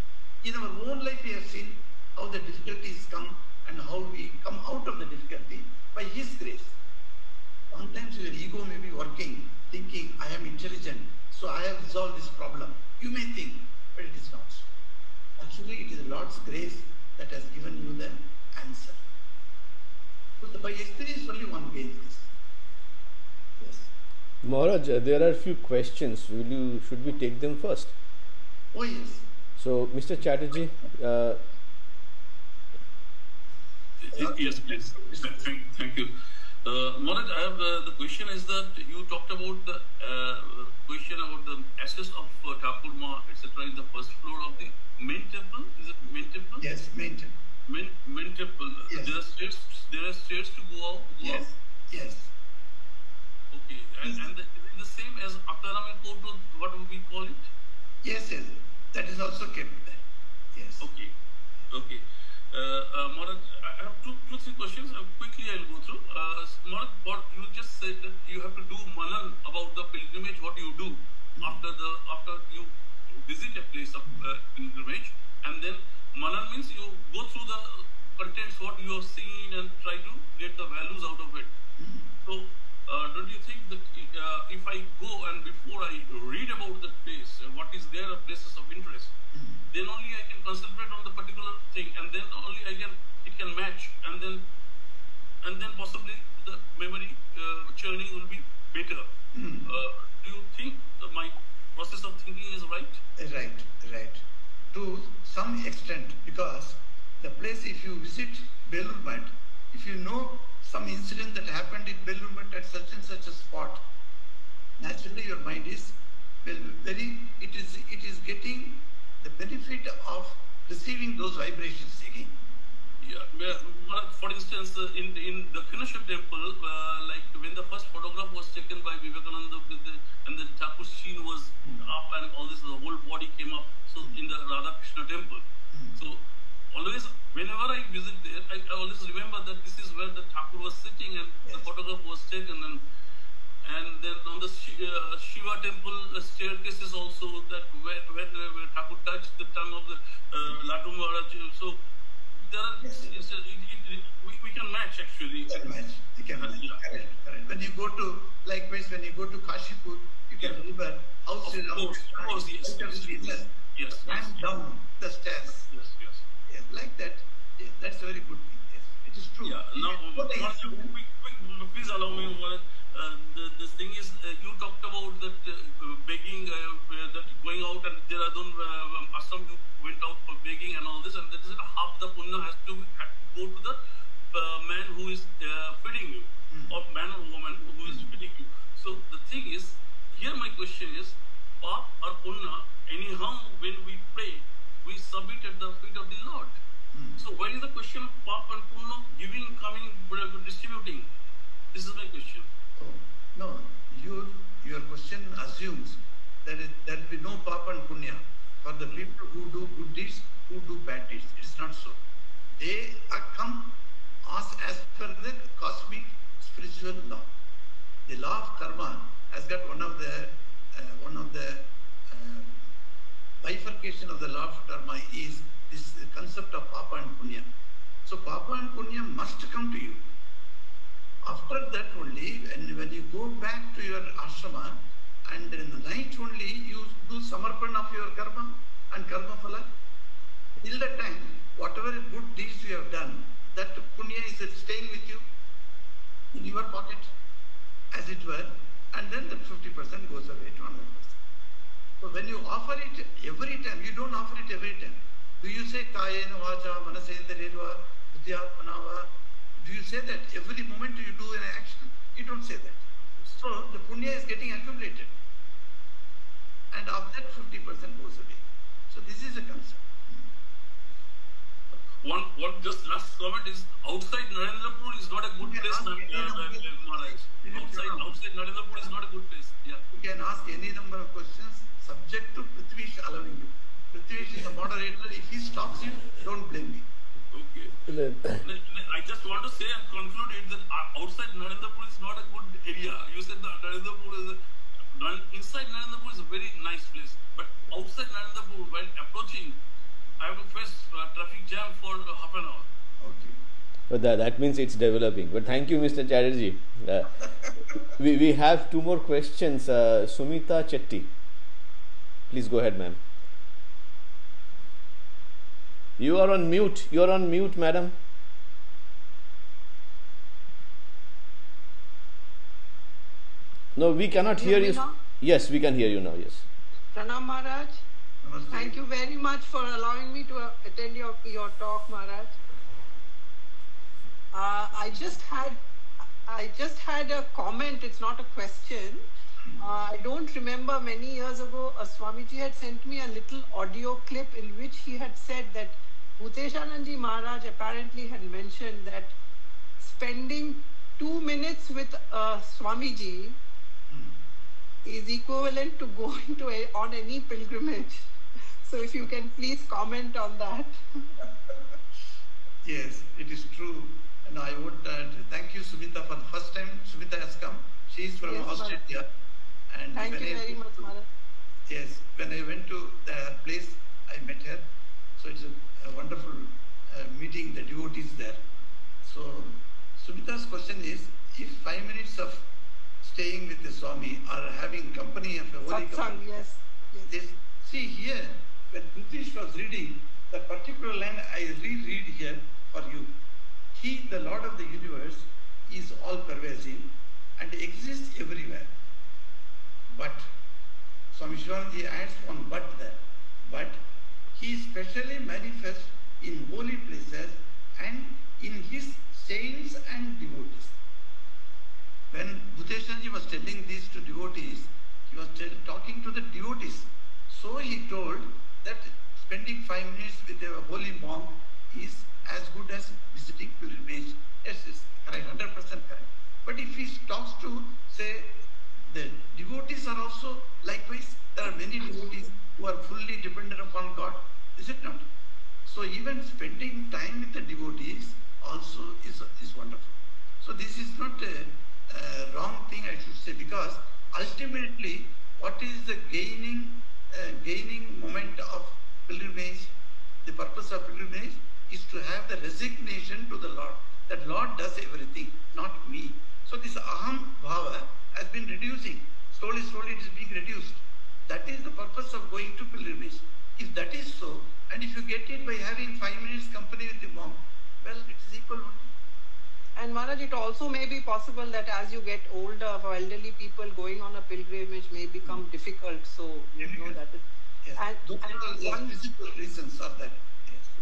In our own life we have seen how the difficulties come and how we come out of the difficulty by His grace. Sometimes your ego may be working, thinking, I am intelligent, so I have resolved this problem. You may think, but it is not. Actually, it is the Lord's grace that has given you the answer. So by experience only one gains this. Yes. Maharaj, there are a few questions. Should we take them first? Oh yes. So, Mr. Chatterjee. Yes, please. Thank you. Maharaj, I have the question is that you talked about the question about the access of Thakurma, etc. in the first floor of the main temple. Is it main temple? Yes, main temple. Main temple. Yes. There are stairs to go out. Yes. Yes. Okay. And the same as Aktaram Court, what would we call it? Yes, yes. That is also kept there. Yes. Okay. Okay. Maharaj, I have two, three questions. Quickly I'll go through. Maharaj, what you just said that you have to do manan about the pilgrimage, what you do after you visit a place of pilgrimage, and then manan means you go through the contents, what you have seen, and try to get the values out of it. So, don't you think that if I go and before I read about the place, what is there, places of interest, then only I can concentrate on the particular thing, and then only it can match, and then possibly the memory churning will be better. Do you think my process of thinking is right? Right. To some extent, because the place, if you visit Belur Math, if you know some incident that happened in Belur Math at such and such a spot, naturally your mind is it is getting the benefit of receiving those vibrations again. Yeah, for instance, in the Dakshineshwar temple, like when the first photograph was taken by Vivekananda and the Thakur's sheen was up and all this, the whole body came up. So in the Radha Krishna temple, so always whenever I visit there, I always remember that this is where the Thakur was sitting and the photograph was taken. And then on the Shiva temple staircase is also that where Thakur touched the tongue of the Latu Maharaj. So there are, we can match actually. You can match. Correct. When you go to, likewise, when you go to Kashipur, you can remember how Sri Ram Yes. ran down the stairs. Yes, like that. Yes, that's a very good thing. Yes, it is true. Yeah. Now, please allow me one. This thing is, you talked about that begging, that going out and Dehradun ashram, you went out for begging and all this, and that is half the punya has to go to the man who is feeding you, or man or woman who is feeding you. So the thing is, here my question is, pap or punya, anyhow when we pray, we submit at the feet of the Lord. So why is the question of pap and punya, giving, coming, distributing? This is my question. No, your question assumes that there will be no papa and punya for the people who do good deeds, who do bad deeds. It's not so. They come as per the cosmic spiritual law. The law of karma has got one of the bifurcation of the law of karma is this concept of papa and punya. So papa and punya must come to you. After that only, when you go back to your ashrama, and in the night only you do samarpan of your karma and karma phala. Till that time, whatever good deeds you have done, that punya is staying with you in your pocket, as it were, and then that 50% goes away to another person. So when you offer it every time, you don't offer it every time. Do you say kayena vacha manasendriyava buddhyatmanava? Do you say that every moment you do an action? You don't say that. So the punya is getting accumulated. And of that 50% goes away. So this is a concept. One just last comment is, outside Narendrapur is not a good place, Maharaj. Outside Narendrapur is not a good place. Yeah. You can ask any number of questions subject to Prithvish allowing you. Prithvish is a moderator. If he stops you, don't blame me. Okay. I just want to say and conclude it that outside Narendrapur is not a good area. You said that Narendrapur is inside Narendrapur is a very nice place, but outside Narendrapur, while approaching, I have to face traffic jam for half an hour. Okay. But that means it's developing. But thank you, Mr. Chatterjee. We have two more questions. Sumita Chetty. Please go ahead, ma'am. You are on mute. You are on mute, madam. No, we cannot hear you. Now? Yes, we can hear you now. Yes. Pranam Maharaj. Namaste. Thank you very much for allowing me to attend your talk, Maharaj. I just had a comment. It's not a question. I don't remember, many years ago, Swamiji had sent me a little audio clip in which he had said that Bhuteshanandji Maharaj apparently had mentioned that spending 2 minutes with Swamiji is equivalent to going on any pilgrimage. So if you can please comment on that. Yes, it is true. And I would thank you, Sumita, for the first time Sumita has come. She is from Australia. And Thank you very much, Maharaj. Yes, when I went to the place, I met her. So it's a wonderful meeting the devotees there. So Sumita's question is, if 5 minutes of staying with the Swami or having company of a holy company. Yes. See here, when British was reading, the particular line I reread here for you. He, the Lord of the universe, is all pervasive and exists everywhere. But, Swami Shivanandaji adds one but there. But he specially manifests in holy places and in his saints and devotees. When Bhuteshanji was telling this to devotees, he was talking to the devotees. So he told that spending 5 minutes with a holy monk is as good as visiting pilgrimage. Yes, it's correct, 100% correct. But if he talks to, say, the devotees are also likewise, there are many devotees who are fully dependent upon God, is it not? So even spending time with the devotees also is wonderful. So this is not a wrong thing, I should say, because ultimately, what is the gaining moment of pilgrimage? The purpose of pilgrimage is to have the resignation to the Lord. That Lord does everything, not me. So this aham bhava has been reducing. Slowly it is being reduced. That is the purpose of going to pilgrimage. If that is so, and if you get it by having 5 minutes company with the monk, well, it is equal. And Maharaj, it also may be possible that as you get older, for elderly people, going on a pilgrimage may become difficult. So, you know that is. Yes. And one physical reasons are that.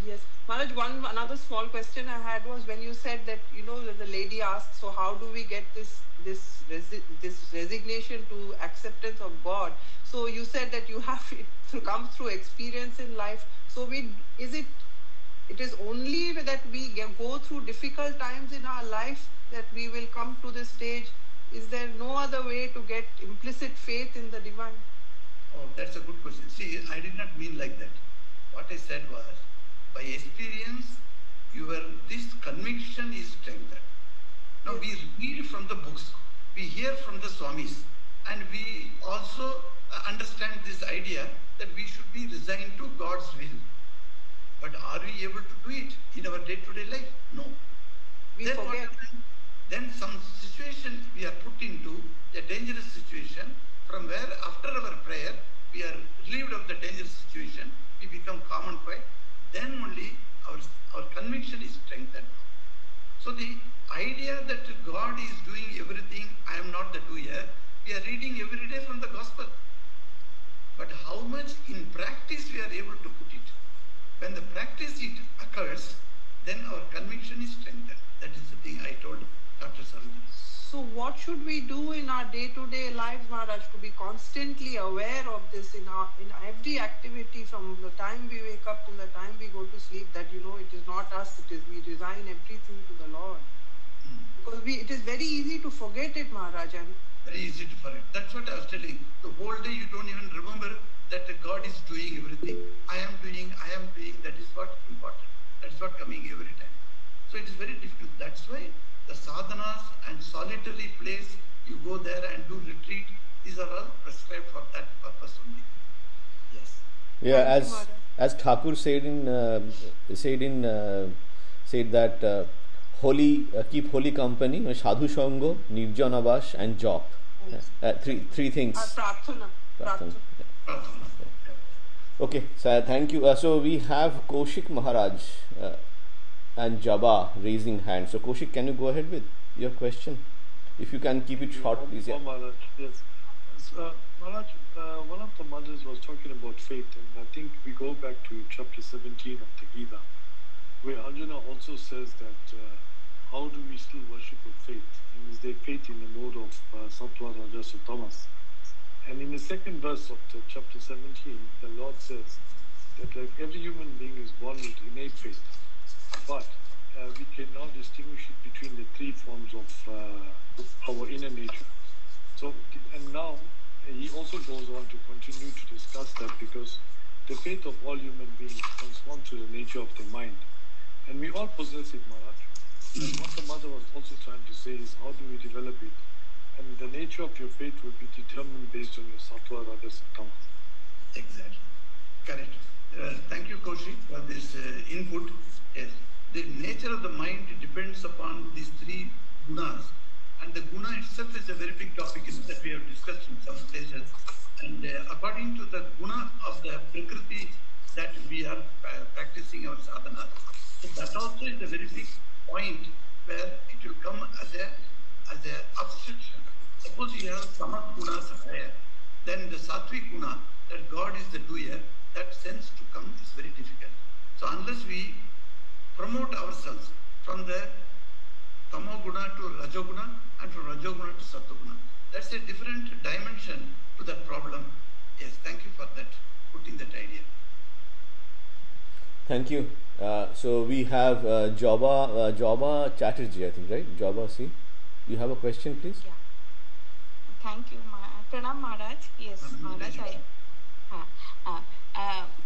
Yes. Maharaj, another small question I had was when you said that, the lady asked, so how do we get this resignation to acceptance of God? So you said that you have it to come through experience in life. So it is only that we go through difficult times in our life that we will come to this stage. Is there no other way to get implicit faith in the divine? Oh, that's a good question. See, I did not mean like that. What I said was, by experience, this conviction is strengthened. Now we read from the books, we hear from the Swamis, and we also understand this idea that we should be resigned to God's will. But are we able to do it in our day-to-day life? No. Then some situation we are put into a dangerous situation, from where after our prayer we are relieved of the dangerous situation, we become calm and quiet. Then only our conviction is strengthened. So the idea that God is doing everything, I am not the doer, we are reading every day from the gospel. But how much in practice we are able to put it? When the practice it occurs, then our conviction is strengthened. That is the thing I told Dr. Sarma. So what should we do in our day-to-day lives, Maharaj, to be constantly aware of this in every activity, from the time we wake up till the time we go to sleep, that it is not us, it is we resign everything to the Lord. Because it is very easy to forget it, Maharaj. Very easy to forget. That's what I was telling. The whole day you don't even remember that God is doing everything. I am doing, that is what important. That's what coming every time. So it is very difficult. That's why the sadhanas and solitary place, you go there and do retreat, these are all prescribed for that purpose only. Yes. Yeah, as Thakur said that keep holy company, sadhu sango, nirjanavas and jop. Three things. Prarthana. Okay, so thank you. So we have Kaushik Maharaj and Jaba raising hands. So Kaushik, can you go ahead with your question? If you can keep it short, please. Yeah. Maharaj, yes. Maharaj, one of the mothers was talking about faith, and I think we go back to chapter 17 of the Gita, where Arjuna also says that how do we still worship with faith? And is there faith in the mode of Sattva, Rajas, or Tamas? And in the second verse of the chapter 17, the Lord says that like every human being is born with innate faith, but we can now distinguish it between the three forms of our inner nature. So, and now he also goes on to continue to discuss that, because the faith of all human beings corresponds to the nature of their mind. And we all possess it, Maharaj. And what the mother was also trying to say is, how do we develop it? And the nature of your faith will be determined based on your sattva, rajas, and tamas. Exactly. Correct. Thank you, Kaushik, for this input. Yes. The nature of the mind depends upon these three gunas. And the guna itself is a very big topic that we have discussed in some places. And according to the guna of the Prakriti that we are practicing our sadhana, so that also is a very big point where it will come as a obstruction. Suppose you have tamas gunas higher, then the sattvic guna, that God is the doer, that sense to come is very difficult. So unless we promote ourselves from the tamo guna to rajoguna and from rajoguna to sattoguna, that's a different dimension to that problem. Yes, thank you for that, putting that idea. Thank you. So we have Joba Chatterjee, I think, right? Joba, see, you have a question, please. Yeah. Thank you, Pranam Maharaj. Yes, Maharaj.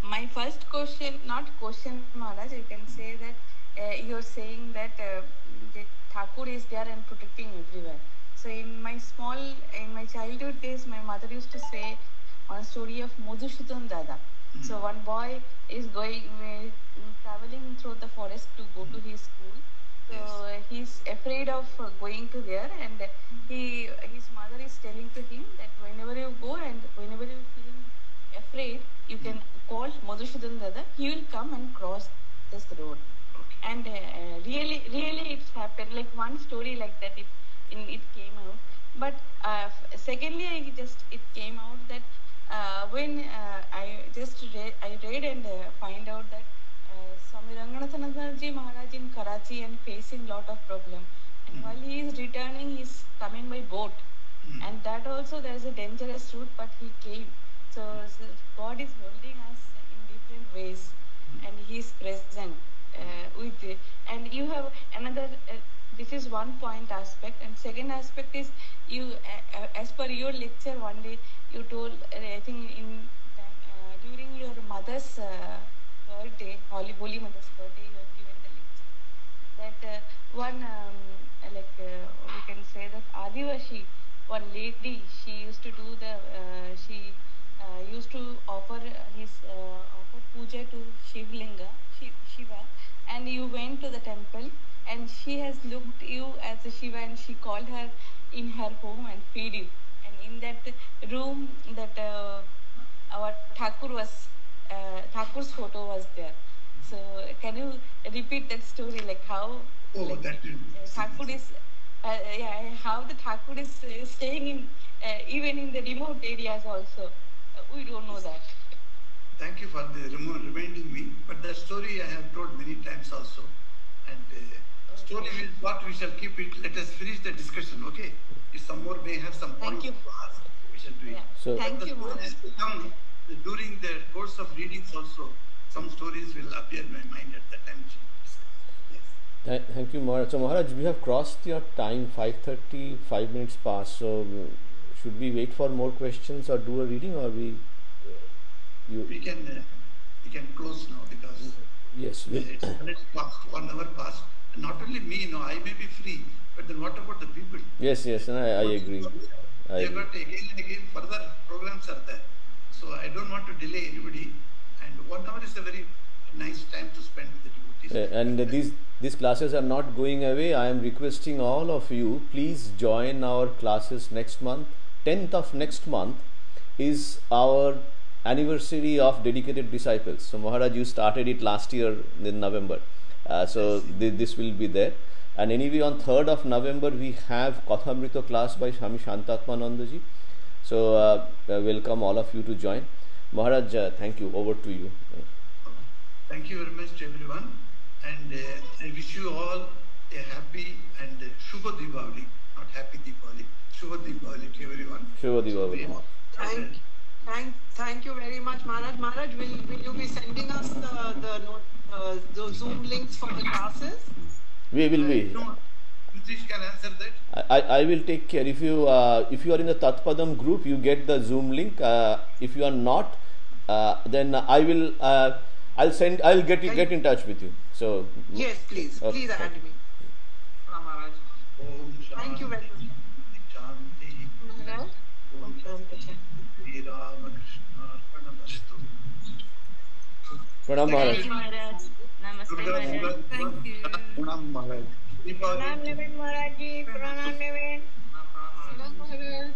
My first question, not question, Maharaj. You can say that you're saying that the Thakur is there and protecting everywhere. So in my childhood days, my mother used to say one story of Madhusudan Dada. So one boy is traveling through the forest to go to his school. So he's afraid of going to there, and his mother is telling to him that whenever you go and whenever you feeling afraid, you can call Madhusudan Dada. He will come and cross this road. And really it's happened. Like one story like that, it came out. But secondly, it came out that when I read and find out that Swami Ranganathanandaji Maharaj in Karachi and facing lot of problem, and while he is returning, he is coming by boat, and that also there is a dangerous route, but he came. So God is holding us in different ways, and He is present with it. And you have another. This is one point aspect, and second aspect is you, as per your lecture one day, you told, I think during your mother's birthday, Holy Mother's birthday, you have given the lecture that one we can say that Adivashi, one lady, she used to do she used to offer puja to Shiva, and you went to the temple, and she has looked you as a Shiva, and she called her in her home and feed you. And in that room, that our Thakur's photo was there. So can you repeat that story, like how Thakur is, how the Thakur is staying in even in the remote areas also? We don't know that. Thank you for reminding me. But the story I have told many times also, and story is what we shall keep it. Let us finish the discussion, okay? If some more may have some points to ask, we shall do it. So, thank you, Maharaj. During the course of readings also, some stories will appear in my mind at the time. Yes. Thank you, Maharaj. So, Maharaj, we have crossed your time, 5:30, 5 minutes past. So, should we wait for more questions or do a reading, or we can close now, because it's past 1 hour past. And not only me, I may be free, but then what about the people? Yes, and I agree. They got again and again further programs are there. So I don't want to delay anybody, and 1 hour is a very nice time to spend with the devotees. And these classes are not going away. I am requesting all of you, please join our classes next month. 10th of next month is our anniversary of dedicated disciples. So Maharaj, you started it last year in November. This will be there. And anyway, on 3rd of November, we have Kathamrita class by Swami Shantatmanandaji. So welcome all of you to join. Maharaj, thank you. Over to you. Thank you very much, everyone. And I wish you all a happy and Shubha Diwali. Not happy Diwali. Shubha Diwali to everyone. Shubha Diwali. Thank you very much, Maharaj. Maharaj, will you be sending us the Zoom links for the classes? We will be. Nitish can answer that. I will take care. If you are in the Tat Padam group, you get the Zoom link. If you are not, then I will. I'll get in touch with you. So yes, please, okay. Please add me. Thank you very much. Pranam Maharaj. Namaste Maharaj. Thank you. Pranam Maharaj. Pranam Maharaj. Pranam Maharaj.